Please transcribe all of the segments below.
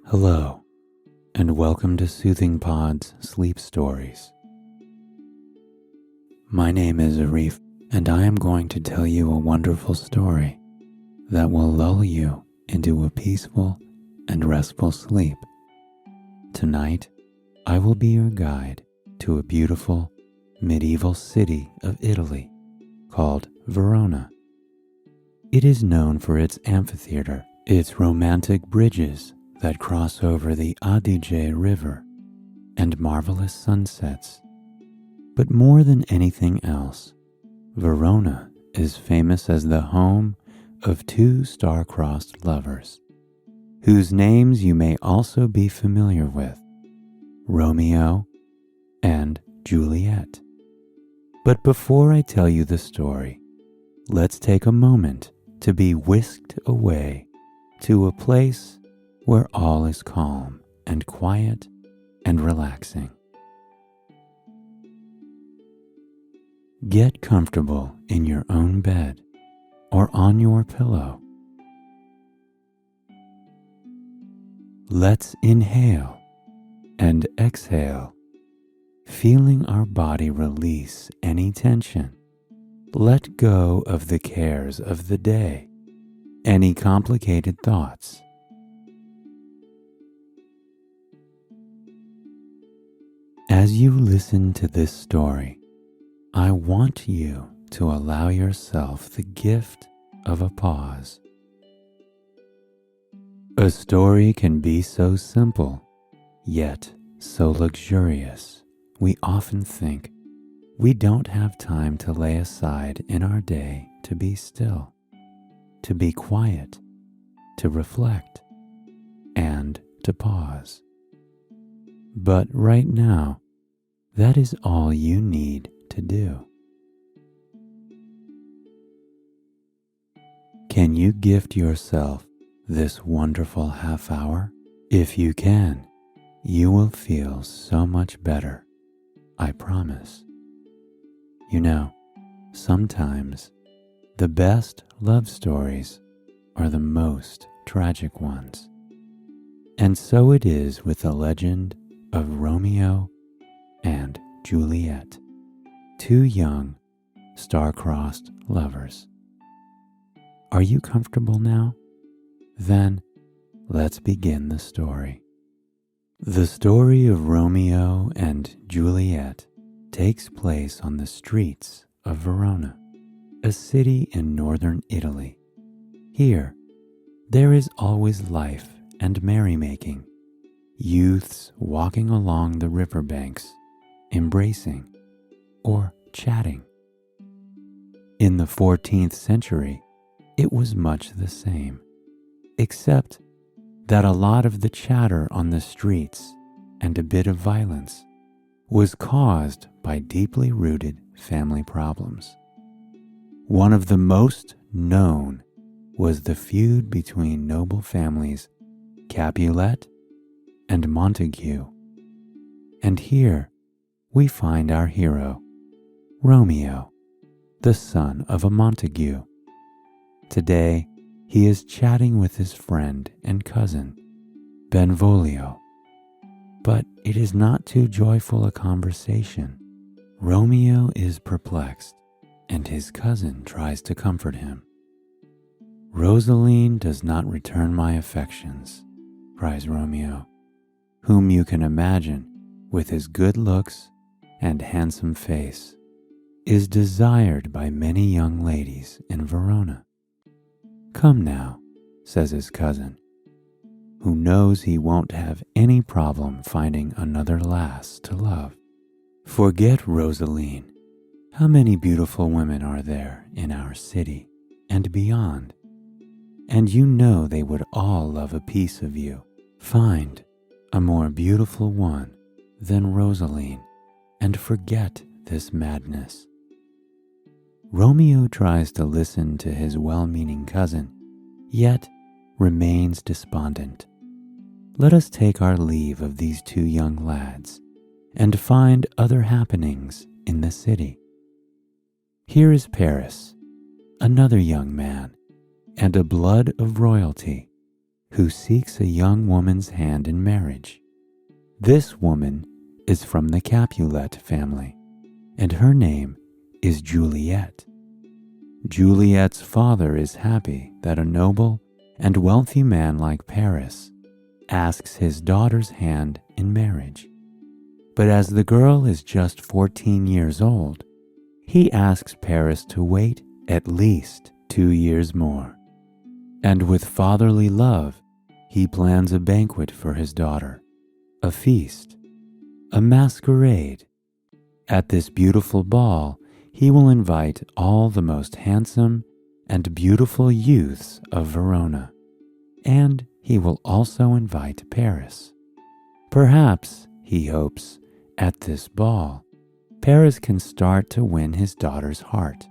Hello, and welcome to Soothing Pod's Sleep Stories. My name is Arif, and I am going to tell you a wonderful story that will lull you into a peaceful and restful sleep. Tonight, I will be your guide to a beautiful medieval city of Italy called Verona. It is known for its amphitheater, its romantic bridges that cross over the Adige River, and marvelous sunsets. But more than anything else, Verona is famous as the home of two star-crossed lovers, whose names you may also be familiar with, Romeo and Juliet. But before I tell you the story, let's take a moment to be whisked away to a place where all is calm and quiet and relaxing. Get comfortable in your own bed or on your pillow. Let's inhale and exhale, feeling our body release any tension. Let go of the cares of the day, any complicated thoughts. As you listen to this story, I want you to allow yourself the gift of a pause. A story can be so simple, yet so luxurious, we often think we don't have time to lay aside in our day to be still, to be quiet, to reflect, and to pause. But right now, that is all you need to do. Can you gift yourself this wonderful half hour? If you can, you will feel so much better, I promise. You know, sometimes the best love stories are the most tragic ones. And so it is with the legend of Romeo and Juliet, two young, star-crossed lovers. Are you comfortable now? Then let's begin the story. The story of Romeo and Juliet takes place on the streets of Verona, a city in northern Italy. Here, there is always life and merrymaking, youths walking along the riverbanks, embracing or chatting. In the 14th century, it was much the same, except that a lot of the chatter on the streets and a bit of violence was caused by deeply rooted family problems. One of the most known was the feud between noble families Capulet and Montague. And here we find our hero, Romeo, the son of a Montague. Today, he is chatting with his friend and cousin, Benvolio. But it is not too joyful a conversation. Romeo is perplexed, and his cousin tries to comfort him. "Rosaline does not return my affections," cries Romeo, whom you can imagine, with his good looks and handsome face, is desired by many young ladies in Verona. "Come now," says his cousin, who knows he won't have any problem finding another lass to love. "Forget Rosaline. How many beautiful women are there in our city and beyond? And you know they would all love a piece of you. Find a more beautiful one than Rosaline and forget this madness." Romeo tries to listen to his well-meaning cousin, yet remains despondent. Let us take our leave of these two young lads and find other happenings in the city. Here is Paris, another young man, and a blood of royalty, who seeks a young woman's hand in marriage. This woman is from the Capulet family, and her name is Juliet. Juliet's father is happy that a noble and wealthy man like Paris asks his daughter's hand in marriage. But as the girl is just 14 years old, he asks Paris to wait at least 2 years more. And with fatherly love, he plans a banquet for his daughter, a feast, a masquerade. At this beautiful ball, he will invite all the most handsome and beautiful youths of Verona, and he will also invite Paris. Perhaps, he hopes, at this ball, Paris can start to win his daughter's heart.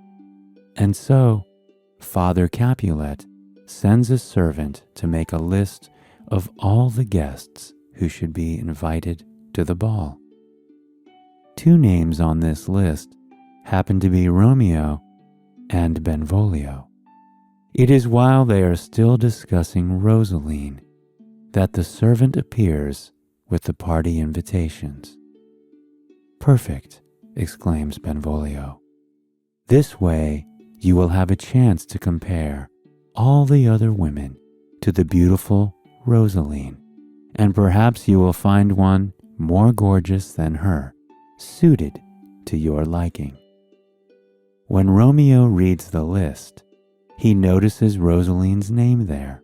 And so, Father Capulet sends a servant to make a list of all the guests who should be invited to the ball. 2 names on this list happen to be Romeo and Benvolio. It is while they are still discussing Rosaline that the servant appears with the party invitations. "Perfect," exclaims Benvolio. "This way you will have a chance to compare all the other women to the beautiful Rosaline, and perhaps you will find one more gorgeous than her, suited to your liking." When Romeo reads the list, he notices Rosaline's name there,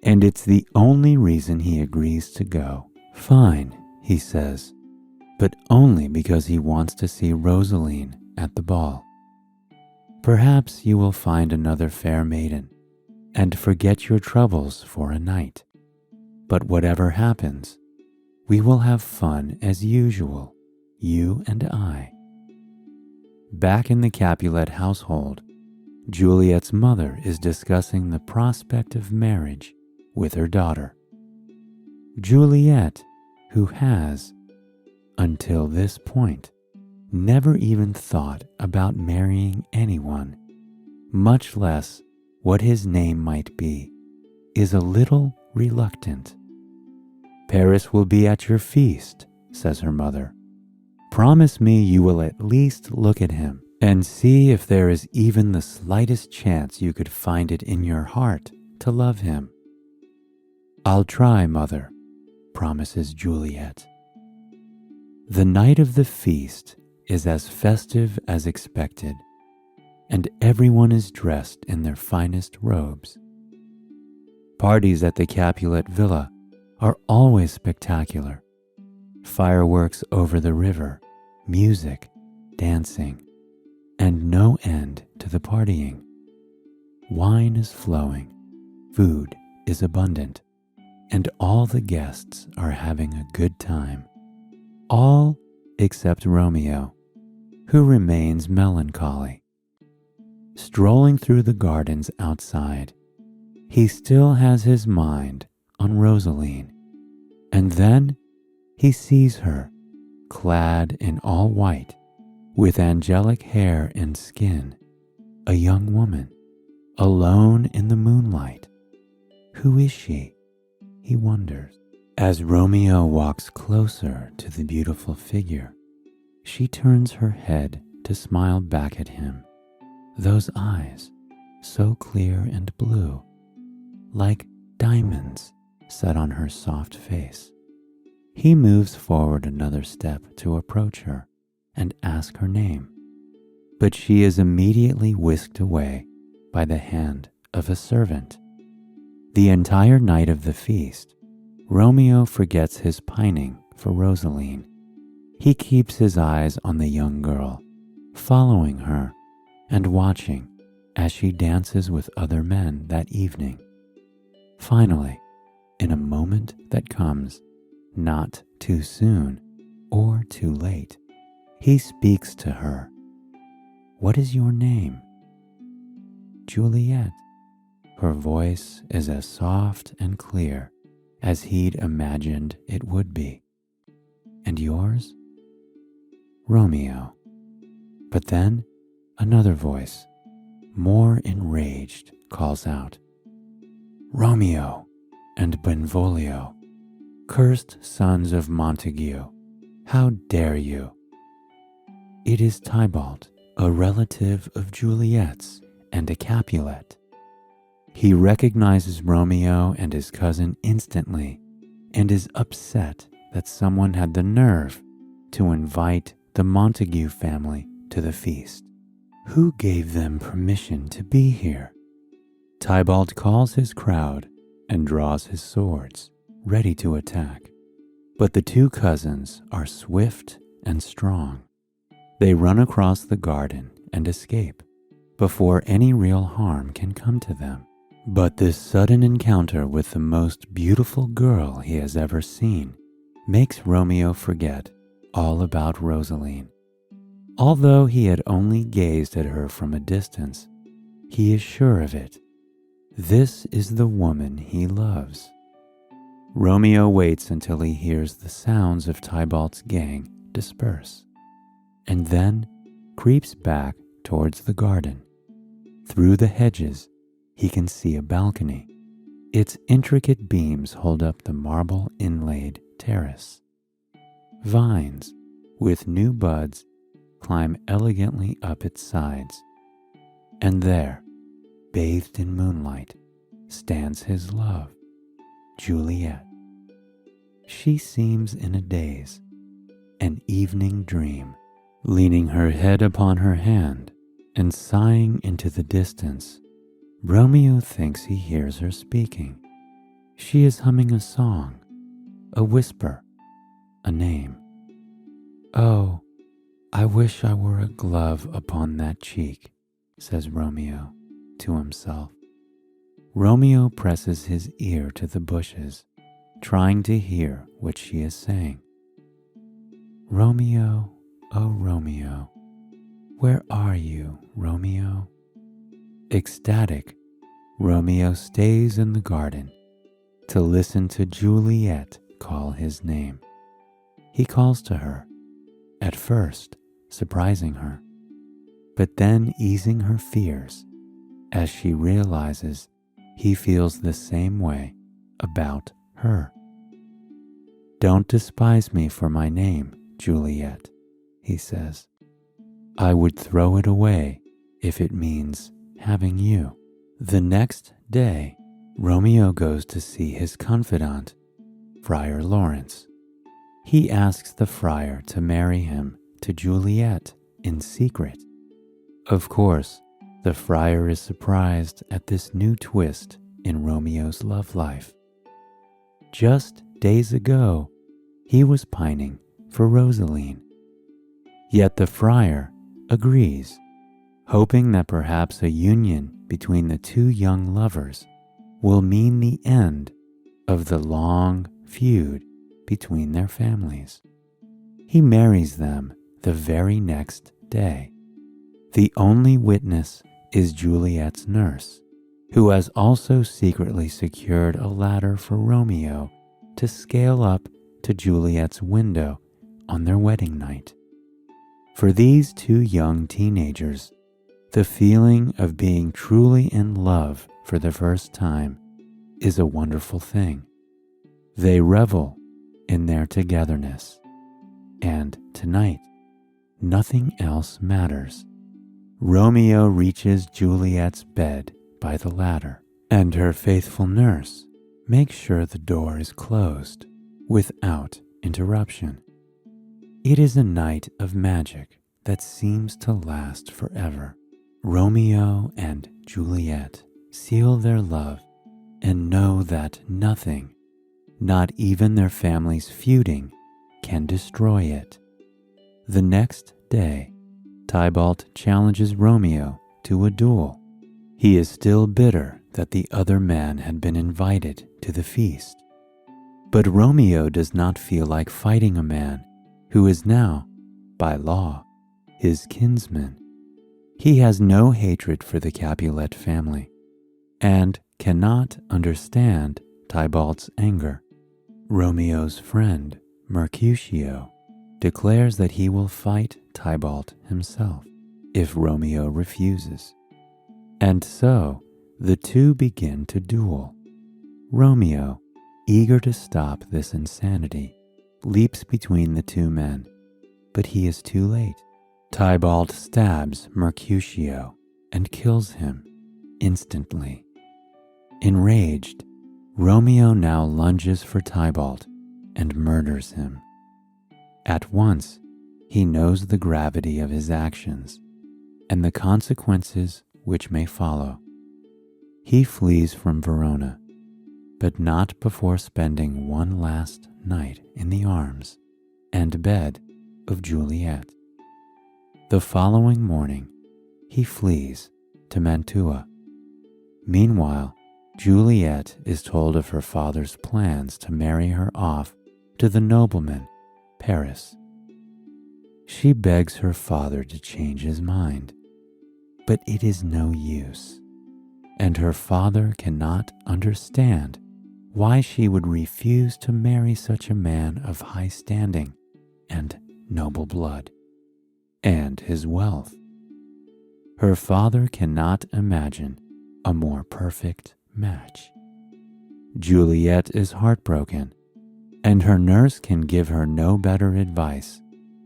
and it's the only reason he agrees to go. "Fine," he says, but only because he wants to see Rosaline at the ball. Perhaps you will find another fair maiden and forget your troubles for a night. But whatever happens, we will have fun as usual, you and I. Back in the Capulet household, Juliet's mother is discussing the prospect of marriage with her daughter. Juliet, who has, until this point, never even thought about marrying anyone, much less what his name might be, is a little reluctant. "Paris will be at your feast," says her mother. "Promise me you will at least look at him and see if there is even the slightest chance you could find it in your heart to love him." "I'll try, mother," promises Juliet. The night of the feast is as festive as expected, and everyone is dressed in their finest robes. Parties at the Capulet villa are always spectacular. Fireworks over the river, music, dancing, and no end to the partying. Wine is flowing, food is abundant, and all the guests are having a good time. All except Romeo, who remains melancholy. Strolling through the gardens outside, he still has his mind on Rosaline, and then he sees her, clad in all white, with angelic hair and skin, a young woman, alone in the moonlight. Who is she? He wonders. As Romeo walks closer to the beautiful figure, she turns her head to smile back at him. Those eyes, so clear and blue, like diamonds set on her soft face. He moves forward another step to approach her and ask her name, but she is immediately whisked away by the hand of a servant. The entire night of the feast, Romeo forgets his pining for Rosaline. He keeps his eyes on the young girl, following her and watching as she dances with other men that evening. Finally, in a moment that comes not too soon or too late, he speaks to her. "What is your name?" "Juliet." Her voice is as soft and clear as he'd imagined it would be. "And yours?" "Romeo." But then another voice, more enraged, calls out, "Romeo, and Benvolio. Cursed sons of Montague, how dare you? It is Tybalt, a relative of Juliet's and a Capulet. He recognizes Romeo and his cousin instantly and is upset that someone had the nerve to invite the Montague family to the feast. Who gave them permission to be here? Tybalt calls his crowd and draws his swords, ready to attack. But the two cousins are swift and strong. They run across the garden and escape before any real harm can come to them. But this sudden encounter with the most beautiful girl he has ever seen makes Romeo forget all about Rosaline. Although he had only gazed at her from a distance, he is sure of it. This is the woman he loves. Romeo waits until he hears the sounds of Tybalt's gang disperse, and then creeps back towards the garden. Through the hedges, he can see a balcony. Its intricate beams hold up the marble inlaid terrace. Vines with new buds climb elegantly up its sides. And there, bathed in moonlight, stands his love, Juliet. She seems in a daze, an evening dream, leaning her head upon her hand and sighing into the distance. Romeo thinks he hears her speaking. She is humming a song, a whisper, a name. Oh, I wish I were a glove upon that cheek, says Romeo to himself. Romeo presses his ear to the bushes, trying to hear what she is saying. Romeo, oh Romeo, where are you, Romeo? Ecstatic, Romeo stays in the garden to listen to Juliet call his name. He calls to her, at first surprising her, but then easing her fears as she realizes he feels the same way about her. Don't despise me for my name, Juliet, he says. I would throw it away if it means having you. The next day, Romeo goes to see his confidant, Friar Lawrence. He asks the friar to marry him to Juliet in secret. Of course, the friar is surprised at this new twist in Romeo's love life. Just days ago, he was pining for Rosaline. Yet the friar agrees, hoping that perhaps a union between the two young lovers will mean the end of the long feud between their families. He marries them the very next day. The only witness is Juliet's nurse, who has also secretly secured a ladder for Romeo to scale up to Juliet's window on their wedding night. For these two young teenagers, the feeling of being truly in love for the first time is a wonderful thing. They revel in their togetherness, and tonight, nothing else matters. Romeo reaches Juliet's bed by the ladder, and her faithful nurse makes sure the door is closed without interruption. It is a night of magic that seems to last forever. Romeo and Juliet seal their love and know that nothing, not even their families feuding, can destroy it. The next day, Tybalt challenges Romeo to a duel. He is still bitter that the other man had been invited to the feast. But Romeo does not feel like fighting a man who is now, by law, his kinsman. He has no hatred for the Capulet family and cannot understand Tybalt's anger. Romeo's friend, Mercutio, declares that he will fight Tybalt himself if Romeo refuses. And so the two begin to duel. Romeo eager to stop this insanity, leaps between the two men, but he is too late. Tybalt stabs Mercutio and kills him instantly. Enraged, Romeo now lunges for Tybalt and murders him. At once, he knows the gravity of his actions and the consequences which may follow. He flees from Verona, but not before spending one last night in the arms and bed of Juliet. The following morning, he flees to Mantua. Meanwhile, Juliet is told of her father's plans to marry her off to the nobleman, Paris. She begs her father to change his mind, but it is no use, and her father cannot understand why she would refuse to marry such a man of high standing and noble blood, and his wealth. Her father cannot imagine a more perfect match. Juliet is heartbroken, and her nurse can give her no better advice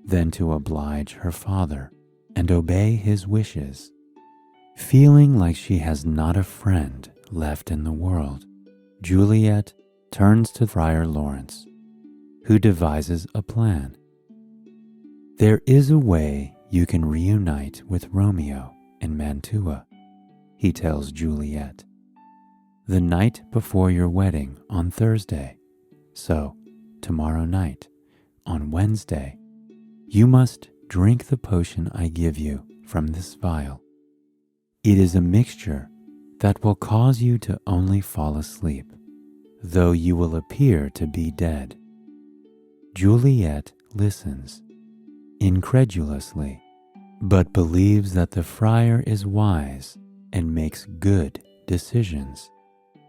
than to oblige her father and obey his wishes. Feeling like she has not a friend left in the world, Juliet turns to Friar Lawrence, who devises a plan. There is a way you can reunite with Romeo in Mantua, he tells Juliet. The night before your wedding on Thursday, so tomorrow night, on Wednesday, you must drink the potion I give you from this vial. It is a mixture that will cause you to only fall asleep, though you will appear to be dead. Juliet listens, incredulously, but believes that the friar is wise and makes good decisions.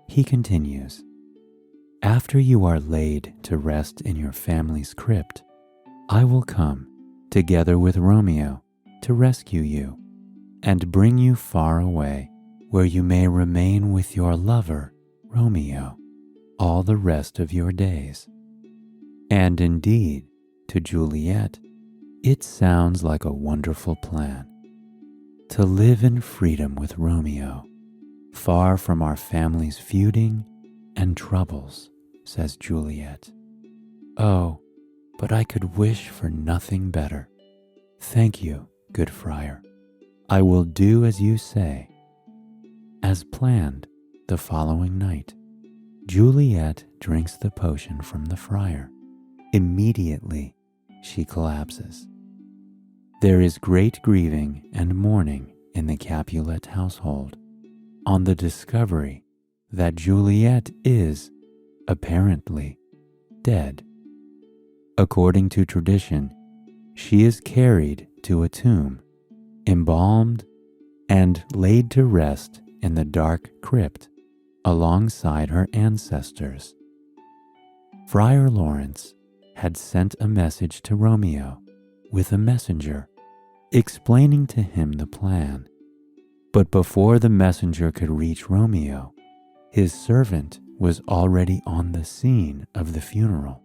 He continues, after you are laid to rest in your family's crypt, I will come, together with Romeo, to rescue you and bring you far away, where you may remain with your lover, Romeo, all the rest of your days. And indeed, to Juliet, it sounds like a wonderful plan. To live in freedom with Romeo, far from our family's feuding and troubles, says Juliet. Oh, but I could wish for nothing better. Thank you, good friar. I will do as you say. As planned, the following night, Juliet drinks the potion from the friar. Immediately, she collapses. There is great grieving and mourning in the Capulet household on the discovery that Juliet is, apparently, dead. According to tradition, she is carried to a tomb, embalmed, and laid to rest in the dark crypt alongside her ancestors. Friar Lawrence had sent a message to Romeo with a messenger explaining to him the plan. But before the messenger could reach Romeo, his servant was already on the scene of the funeral.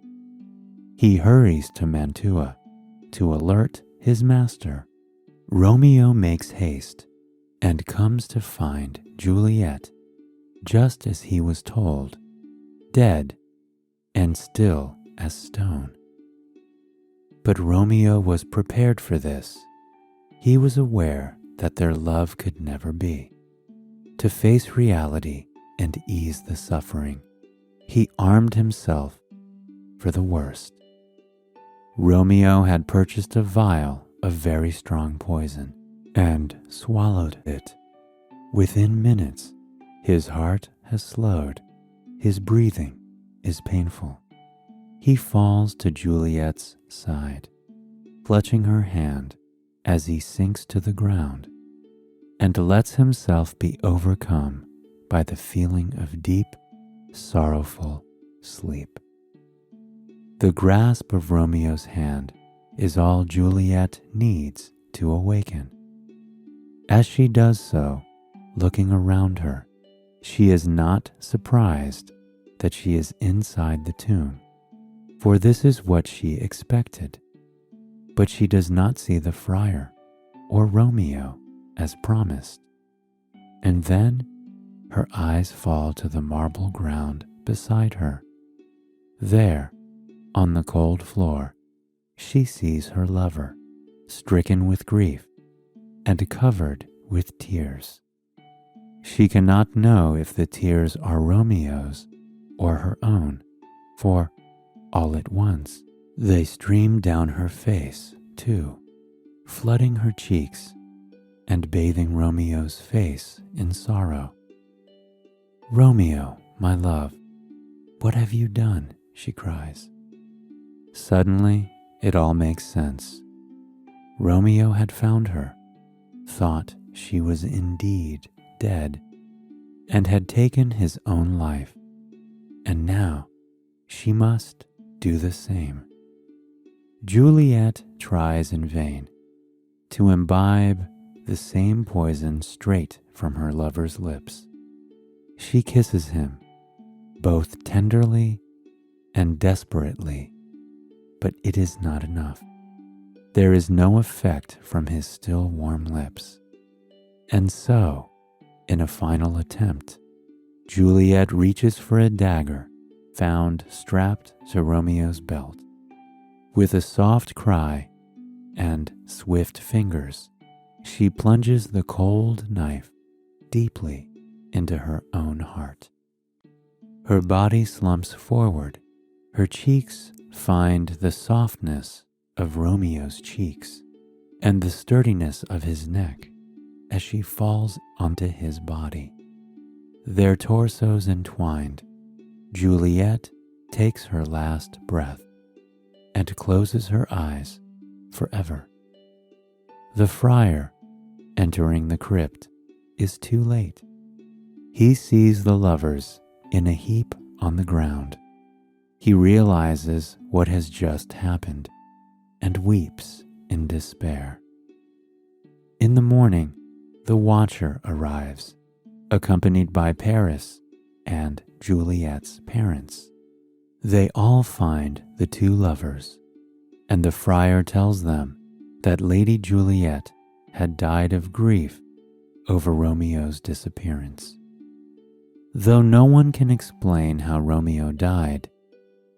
He hurries to Mantua to alert his master. Romeo makes haste and comes to find Juliet, just as he was told, dead and still as stone. But Romeo was prepared for this. He was aware that their love could never be. To face reality and ease the suffering, he armed himself for the worst. Romeo had purchased a vial of very strong poison and swallowed it. Within minutes, his heart has slowed, his breathing is painful. He falls to Juliet's side, clutching her hand as he sinks to the ground, and lets himself be overcome by the feeling of deep, sorrowful sleep. The grasp of Romeo's hand is all Juliet needs to awaken. As she does so, looking around her, she is not surprised that she is inside the tomb, for this is what she expected. But she does not see the friar or Romeo as promised. And then her eyes fall to the marble ground beside her. There, on the cold floor, she sees her lover, stricken with grief and covered with tears. She cannot know if the tears are Romeo's or her own, for all at once they stream down her face too, flooding her cheeks and bathing Romeo's face in sorrow. "Romeo, my love, what have you done?" she cries. Suddenly, it all makes sense. Romeo had found her, thought she was indeed dead, and had taken his own life, and now she must do the same. Juliet tries in vain to imbibe the same poison straight from her lover's lips. She kisses him, both tenderly and desperately, but it is not enough. There is no effect from his still warm lips. And so, in a final attempt, Juliet reaches for a dagger found strapped to Romeo's belt. With a soft cry and swift fingers, she plunges the cold knife deeply into her own heart. Her body slumps forward. Her cheeks find the softness of Romeo's cheeks and the sturdiness of his neck as she falls onto his body. Their torsos entwined, Juliet takes her last breath and closes her eyes forever. The friar, entering the crypt, is too late. He sees the lovers in a heap on the ground. He realizes what has just happened and weeps in despair. In the morning, the watcher arrives, accompanied by Paris and Juliet's parents. They all find the two lovers, and the friar tells them that Lady Juliet had died of grief over Romeo's disappearance. Though no one can explain how Romeo died,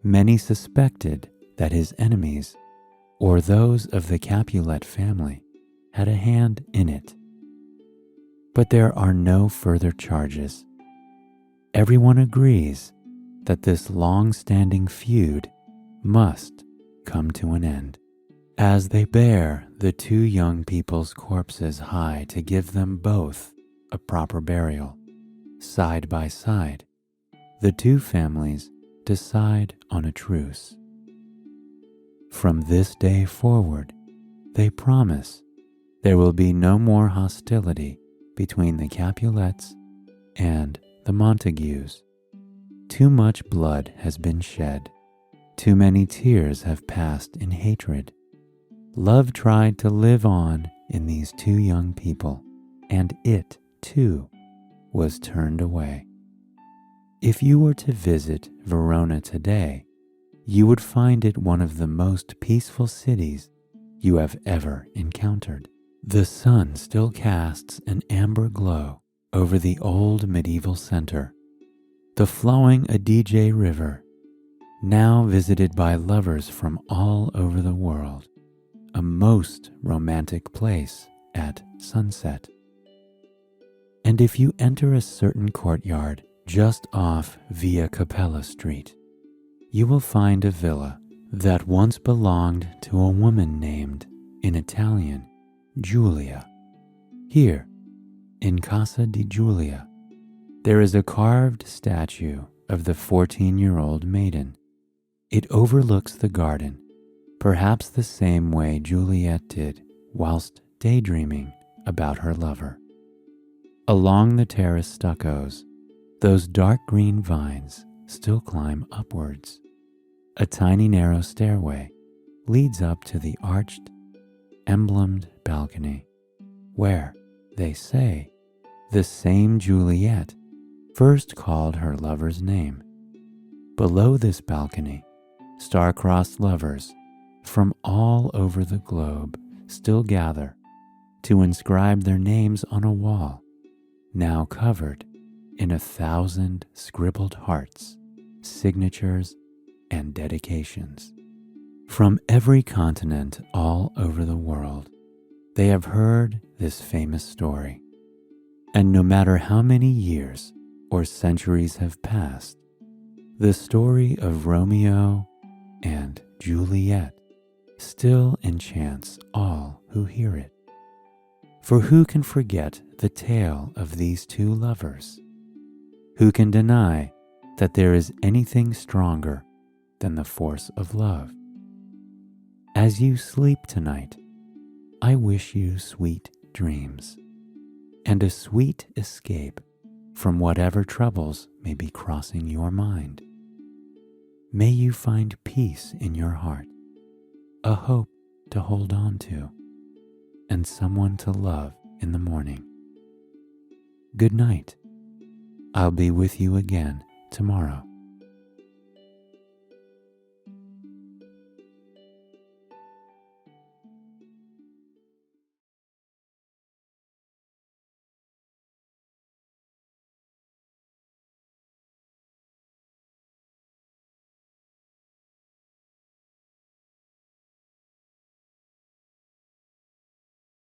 many suspected that his enemies, or those of the Capulet family, had a hand in it. But there are no further charges. Everyone agrees that this long-standing feud must come to an end. As they bear the two young people's corpses high to give them both a proper burial, side by side, the two families decide on a truce. From this day forward, they promise there will be no more hostility between the Capulets and the Montagues. Too much blood has been shed. Too many tears have passed in hatred. Love tried to live on in these two young people, and it, too, was turned away. If you were to visit Verona today, you would find it one of the most peaceful cities you have ever encountered. The sun still casts an amber glow over the old medieval center. The flowing Adige River, now visited by lovers from all over the world, a most romantic place at sunset. And if you enter a certain courtyard just off Via Capella Street, you will find a villa that once belonged to a woman named, in Italian, Giulia. Here, in Casa di Giulia, there is a carved statue of the 14-year-old maiden. It overlooks the garden, perhaps the same way Juliet did whilst daydreaming about her lover. Along the terrace stuccos, those dark green vines still climb upwards. A tiny narrow stairway leads up to the arched, emblemed balcony, where, they say, the same Juliet first called her lover's name Below this balcony, star-crossed lovers from all over the globe still gather to inscribe their names on a wall now covered in 1,000 scribbled hearts, signatures, and dedications. From every continent all over the world, they have heard this famous story. And no matter how many years or centuries have passed, the story of Romeo and Juliet still enchants all who hear it. For who can forget the tale of these two lovers? Who can deny that there is anything stronger than the force of love? As you sleep tonight, I wish you sweet dreams and a sweet escape from whatever troubles may be crossing your mind. May you find peace in your heart, a hope to hold on to, and someone to love in the morning. Good night. I'll be with you again tomorrow.